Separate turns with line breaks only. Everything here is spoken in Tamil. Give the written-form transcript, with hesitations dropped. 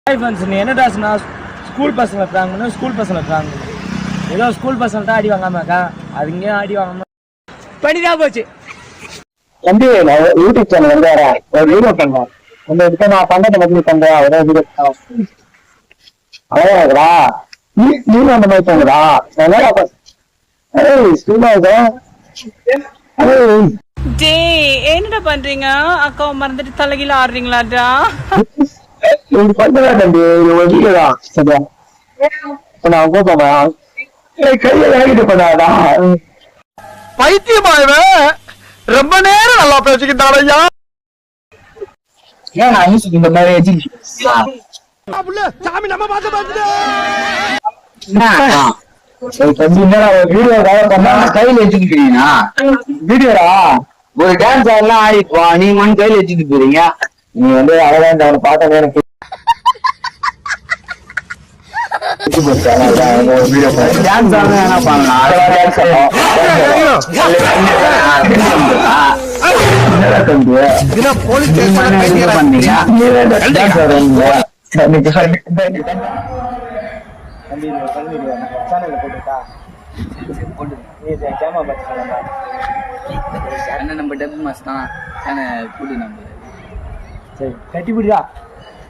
நீ என்னடா சொன்னா ஸ்கூல் பசங்களை பிராங்க் பண்ணு, ஸ்கூல் பசங்களை பிராங்க் பண்ணு. ஏதோ ஸ்கூல் பசங்கள்ட்ட அடி வாங்காமாக்கா, அது இங்கேயும் அடி வாங்காம பண்ணிதான் போச்சு.
தம்பி யூடியூப் சேனல் வந்து ஒரு வீடியோ பண்ணேன். இந்த இதுக்கு நான் பண்டத்தை பத்தி பண்றேன். ஒரே வீடியோ அழகாடா நீ அந்த மாதிரி பண்ணுறா
என்னடா பண்றீங்க? அக்காவை மறந்துட்டு தலைகீழ ஆடுறீங்களாடா?
இது பண்ணா தம்பி ஒரு வீடியோ தான். சரியா நான் போப்பா கையில வேகிட்டு பண்ணாடா.
பைத்தியமாயவே ரொம்ப நேரம் நல்லா பேசிக்கிட்டான் ஐயா.
ஏன் நான் யூஸ் இந்த மாதிரி
சாமி நம்ம பார்த்து
வீடியோ பண்ணா கையில வச்சுக்கிட்டீங்கன்னா வீடியோடா ஒரு டான்ஸ் ஆடலாம் ஆடிப்பா. நீங்க வந்து கையில வச்சுட்டு போறீங்க. நீ வந்து அழகா அவனை பார்த்தா எனக்கு டான்ஸ் ஆடுனா என்ன பண்ணலாம்?
சரி கட்டிப்பிடியா